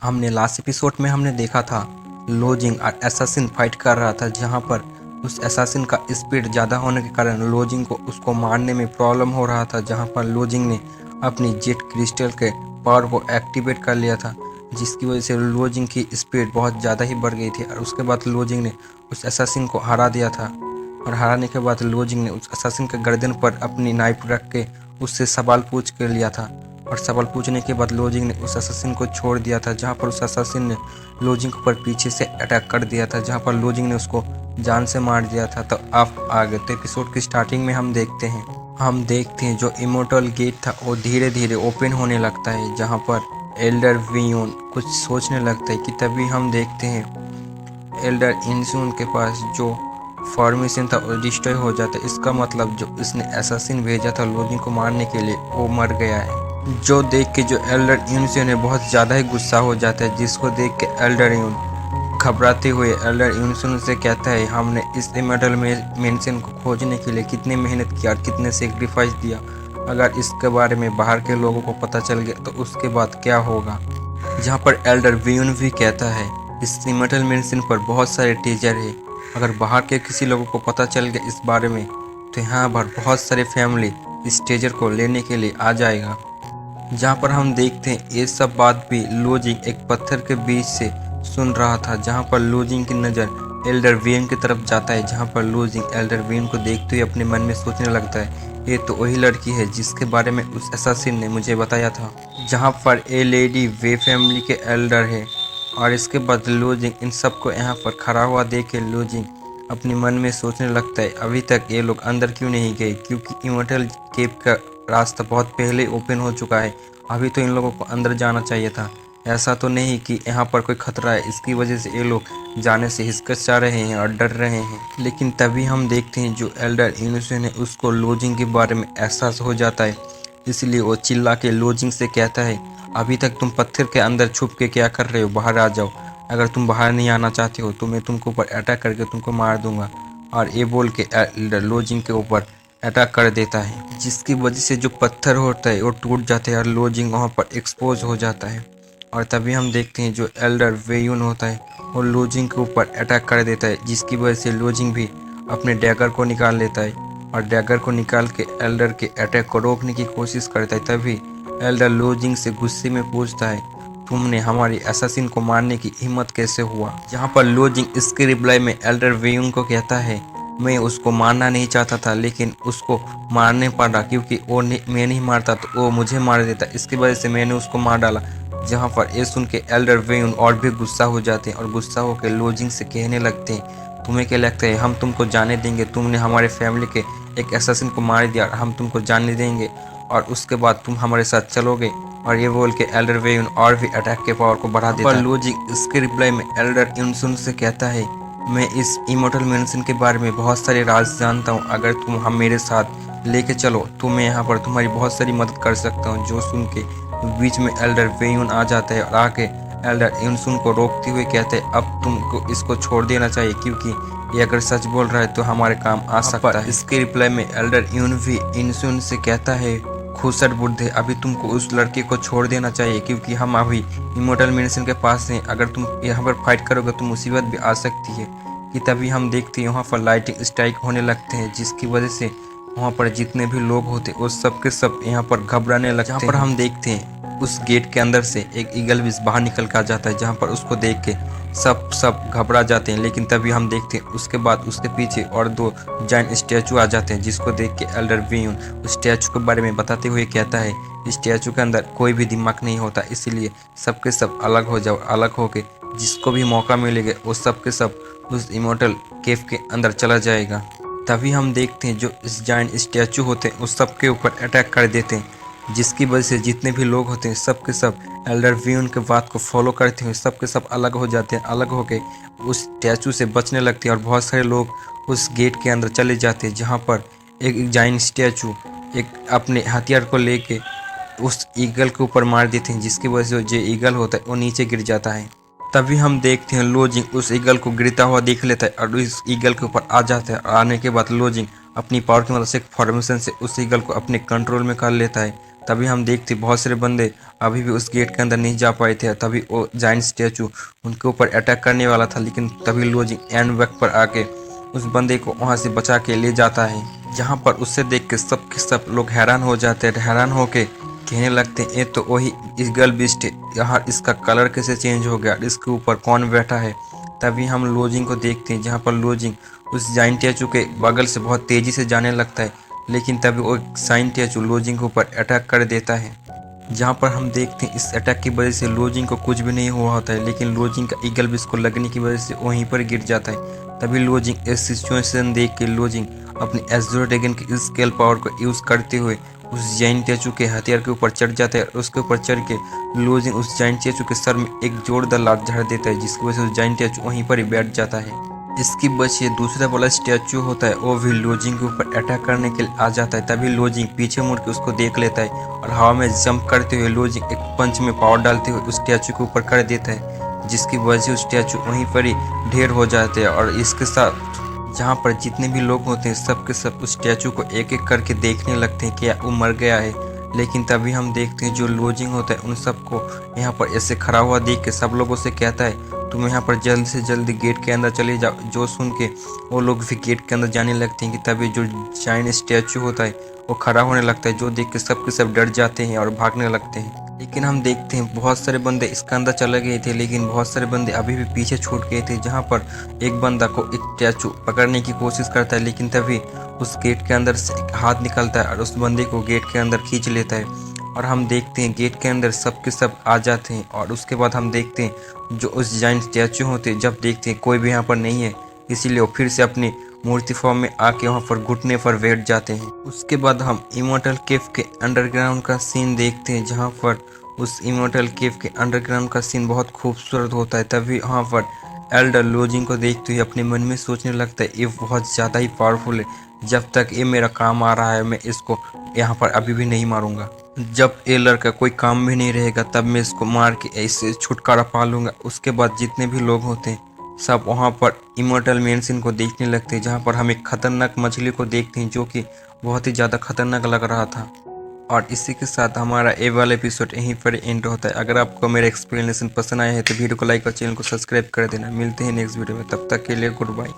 हमने last episode में हमने देखा था लोजिंग और एसासिन फाइट कर रहा था, जहां पर उस एसासिन का स्पीड ज़्यादा होने के कारण लोजिंग को उसको मारने में प्रॉब्लम हो रहा था। जहां पर लोजिंग ने अपनी जेट क्रिस्टल के पावर को एक्टिवेट कर लिया था, जिसकी वजह से लोजिंग की स्पीड बहुत ज़्यादा ही बढ़ गई थी। और उसके बाद लोजिंग ने उस एसासिन को हरा दिया था, और हराने के बाद लोजिंग ने उस एसासिन के गर्दन पर अपनी नाइफ रख के उससे सवाल पूछ कर लिया था। और सवाल पूछने के बाद लोजिंग ने उस असैसिन को छोड़ दिया था, जहां पर उस असैसिन ने लोजिंग पर पीछे से अटैक कर दिया था, जहां पर लोजिंग ने उसको जान से मार दिया था। तो आप आगे तो एपिसोड की स्टार्टिंग में हम देखते हैं जो इमोर्टल गेट था वो धीरे धीरे ओपन होने लगता है, जहां पर एल्डर वियोन कुछ सोचने लगता है कि तभी हम देखते हैं एल्डर इंसून के पास जो फॉर्मेशन था वो डिस्ट्रॉय हो जाता है। इसका मतलब जो इसने असैसिन भेजा था लोजिंग को मारने के लिए वो मर गया है, जो देख के जो एल्डर यून है बहुत ज़्यादा ही गुस्सा हो जाता है। जिसको देख के एल्डर यून घबराते हुए एल्डर यून से कहता है, हमने इस इमॉर्टल मेंशन को खोजने के लिए कितनी मेहनत की और कितने सेक्रीफाइस दिया। अगर इसके बारे में बाहर के लोगों को पता चल गया तो उसके बाद क्या होगा। जहाँ पर एल्डर वियोन भी कहता है, इस इमॉर्टल मेंशन पर बहुत सारे टीचर है, अगर बाहर के किसी लोगों को पता चल गया इस बारे में तो यहाँ पर बहुत सारे फैमिली इस टीचर को लेने के लिए आ जाएगा। जहाँ पर हम देखते हैं ये सब बात भी लोजिंग एक पत्थर के बीच से सुन रहा था, जहाँ पर लोजिंग की नज़र एल्डर वियन की तरफ जाता है। जहाँ पर लोजिंग एल्डर वियन को देखते हुए अपने मन में सोचने लगता है, ये तो वही लड़की है जिसके बारे में उस असैसिन ने मुझे बताया था। जहाँ पर ए लेडी वे फैमिली के एल्डर है। और इसके बाद लोजिंग इन सबको यहाँ पर खड़ा हुआ देख के लोजिंग अपने मन में सोचने लगता है, अभी तक ये लोग अंदर क्यों नहीं गए, क्योंकि इमॉर्टल केव का रास्ता बहुत पहले ओपन हो चुका है। अभी तो इन लोगों को अंदर जाना चाहिए था। ऐसा तो नहीं कि यहाँ पर कोई खतरा है, इसकी वजह से ये लोग जाने से हिचकिचा रहे हैं और डर रहे हैं। लेकिन तभी हम देखते हैं जो एल्डर इनोसेंट है उसको लोजिंग के बारे में एहसास हो जाता है, इसलिए वो चिल्ला के लोजिंग से कहता है, अभी तक तुम पत्थर के अंदर छुप के क्या कर रहे हो, बाहर आ जाओ। अगर तुम बाहर नहीं आना चाहते हो तो मैं तुमको ऊपर अटैक करके तुमको मार दूंगा। और ये बोल के एल्डर लोजिंग के ऊपर अटैक कर देता है, जिसकी वजह से जो पत्थर होता है वो टूट जाता है और लोजिंग वहाँ पर एक्सपोज हो जाता है। और तभी हम देखते हैं जो एल्डर वेयून होता है वो लोजिंग के ऊपर अटैक कर देता है, जिसकी वजह से लोजिंग भी अपने डैगर को निकाल लेता है और डैगर को निकाल के एल्डर के अटैक को रोकने की कोशिश करता है। तभी एल्डर लोजिंग से गुस्से में पूछता है, तुमने हमारी असैसिन को मारने की हिम्मत कैसे हुआ। जहाँ पर लोजिंग इसके रिप्लाई में एल्डर वेयून को कहता है, मैं उसको मारना नहीं चाहता था लेकिन उसको मारने पड़ा, क्योंकि मैं नहीं मारता तो वो मुझे मार देता, इसकी वजह से मैंने उसको मार डाला। जहाँ पर ये सुन के एल्डर वेयून और भी गुस्सा हो जाते हैं और गुस्सा होकर लोजिंग से कहने लगते हैं, तुम्हें क्या लगता है हम तुमको जाने देंगे, तुमने हमारे फैमिली के एक असैसिन को मार दिया, हम तुमको जाने देंगे और उसके बाद तुम हमारे साथ चलोगे। और ये बोल के एल्डर वेयून और भी अटैक के पावर को बढ़ा देता है। लोजिंग इसके रिप्लाई में एल्डर इंसुन से कहता है, मैं इस इमॉर्टल मेंशन के बारे में बहुत सारे राज जानता हूँ, अगर तुम हम मेरे साथ लेके चलो तो मैं यहाँ पर तुम्हारी बहुत सारी मदद कर सकता हूँ। जो सुन के बीच में एल्डर वेयून आ जाता है और आके एल्डर इंसुन को रोकते हुए कहते हैं, अब तुमको इसको छोड़ देना चाहिए, क्योंकि ये अगर सच बोल रहा है तो हमारे काम आ सकता है। इसके रिप्लाई में एल्डर यून भी इंसुन से कहता है, खुसर बुढ़े, अभी तुमको उस लड़के को छोड़ देना चाहिए, क्योंकि हम अभी इमॉर्टल मेडिसिन के पास हैं, अगर तुम यहाँ पर फाइट करोगे तो मुसीबत भी आ सकती है। कि तभी हम देखते हैं वहाँ पर लाइटिंग स्ट्राइक होने लगते हैं, जिसकी वजह से वहाँ पर जितने भी लोग होते हैं वो सब के सब यहाँ पर घबराने लगते हैं। यहाँ पर हम देखते हैं उस गेट के अंदर से एक ईगल भी बाहर निकल कर आ जाता है, जहाँ पर उसको देख के सब घबरा जाते हैं। लेकिन तभी हम देखते हैं उसके बाद उसके पीछे और दो जायंट स्टैचू आ जाते हैं, जिसको देख के एल्डर वियून उस स्टैचू के बारे में बताते हुए कहता है, इस स्टैचू के अंदर कोई भी दिमाग नहीं होता, इसीलिए सबके सब अलग हो जाओ। अलग होके जिसको भी मौका मिलेगा वो सबके सब उस इमॉर्टल केव के अंदर चला जाएगा। तभी हम देखते हैं जो इस जायंट स्टैचू होते हैं उस सब के ऊपर अटैक कर देते हैं, जिसकी वजह से जितने भी लोग होते हैं सब के सब एल्डर वियून के बात को फॉलो करते हुए सब के सब अलग हो जाते हैं। अलग होके उस स्टैचू से बचने लगते हैं और बहुत सारे लोग उस गेट के अंदर चले जाते हैं, जहाँ पर एक जायंट स्टैचू एक अपने हथियार को लेके उस ईगल के ऊपर मार देते हैं, जिसकी वजह से जो ईगल होता है वो नीचे गिर जाता है। तभी हम देखते हैं लोजिंग उस ईगल को गिरता हुआ देख लेता है और उस ईगल के ऊपर आ जाता है। आने के बाद लोजिंग अपनी पावर की मदद से फॉर्मेशन से उस ईगल को अपने कंट्रोल में कर लेता है। तभी हम देखते बहुत सारे बंदे अभी भी उस गेट के अंदर नहीं जा पाए थे। तभी वो जाइंट स्टैचू उनके ऊपर अटैक करने वाला था, लेकिन तभी लो जिंग एंड वक्त पर आके उस बंदे को वहाँ से बचा के ले जाता है, जहाँ पर उससे देख के सब के सब लोग हैरान हो जाते हैं। हैरान होके कहने लगते हैं, ये तो वही ईगल बीस्ट है, यहाँ इसका कलर कैसे चेंज हो गया, इसके ऊपर कौन बैठा है। तभी हम लोजिंग को देखते हैं, जहाँ पर लोजिंग उस जाइंट स्टैचू के बगल से बहुत तेज़ी से जाने लगता है, लेकिन तभी वो जाइंट स्टैचू लोजिंग के ऊपर अटैक कर देता है, जहाँ पर हम देखते हैं इस अटैक की वजह से लोजिंग को कुछ भी नहीं हुआ होता है, लेकिन लोजिंग का ईगल बीस्ट को लगने की वजह से वहीं पर गिर जाता है। तभी लोजिंग इस सिचुएशन देख के लोजिंग अपनी एज़ोर ड्रैगन की स्केल पावर को यूज़ करते हुए उस जाइंट स्टैचू के हथियार के ऊपर चढ़ जाता है, और उसके ऊपर चढ़ के लोजिंग उस जाइंट स्टैचू के सर में एक जोरदार लात झाड़ देता है, जिसकी वजह से उस जाइंट स्टैचू वहीं पर ही बैठ जाता है। इसकी वजह दूसरा वाला स्टैचू होता है, वो भी लोजिंग के ऊपर अटैक करने के लिए आ जाता है। तभी लोजिंग पीछे मुड़ के उसको देख लेता है, और हवा में जंप करते हुए लोजिंग एक पंच में पावर डालते हुए उस स्टैचू के ऊपर कर देता है, जिसकी वजह से उस स्टैचू वहीं पर ही ढेर हो जाते हैं। और इसके साथ जहाँ पर जितने भी लोग होते हैं सब के सब उस स्टैचू को एक एक करके देखने लगते हैं कि वो मर गया है। लेकिन तभी हम देखते हैं जो लोजिंग होता है उन सबको यहाँ पर ऐसे खड़ा हुआ देख के सब लोगों से कहता है, तुम यहाँ पर जल्द से जल्द गेट के अंदर चले जाओ। जो सुन के वो लोग भी गेट के अंदर जाने लगते हैं, कि तभी जो जाइंट स्टैचू होता है वो खड़ा होने लगता है, जो देख के सब डर जाते हैं और भागने लगते हैं। लेकिन हम देखते हैं बहुत सारे बंदे इसके अंदर चले गए थे, लेकिन बहुत सारे बंदे अभी भी पीछे छूट गए थे, जहाँ पर एक बंदा को एक स्टैचू पकड़ने की कोशिश करता है, लेकिन तभी उस गेट के अंदर से एक हाथ निकलता है और उस बंदे को गेट के अंदर खींच लेता है। और हम देखते हैं गेट के अंदर सब के सब आ जाते हैं, और उसके बाद हम देखते हैं जो उस जाइंट स्टैचू होते हैं, जब देखते हैं कोई भी यहाँ पर नहीं है, इसीलिए वो फिर से अपनी मूर्ति फॉर्म में आके वहाँ पर घुटने पर बैठ जाते हैं। उसके बाद हम इमोर्टल केव के अंडरग्राउंड का सीन देखते हैं, जहाँ पर उस इमोर्टल केव के अंडरग्राउंड का सीन बहुत खूबसूरत होता है। तभी वहाँ पर एल्डर लोजिंग को देखते हुए अपने मन में सोचने लगता है, ये बहुत ज़्यादा ही पावरफुल है, जब तक ये मेरा काम आ रहा है मैं इसको यहाँ पर अभी भी नहीं मारूंगा। जब ये लड़का कोई काम भी नहीं रहेगा तब मैं इसको मार के ऐसे छुटकारा पा लूँगा। उसके बाद जितने भी लोग होते हैं सब वहाँ पर इमोर्टल मेंशन को देखने लगते हैं, जहाँ पर हम एक खतरनाक मछली को देखते हैं जो कि बहुत ही ज़्यादा खतरनाक लग रहा था। और इसी के साथ हमारा ये वाला एपिसोड यहीं पर एंड होता है। अगर आपको मेरा एक्सप्लेनेशन पसंद आया है तो वीडियो को लाइक और चैनल को सब्सक्राइब कर देना। मिलते हैं नेक्स्ट वीडियो में, तब तक के लिए गुड बाय।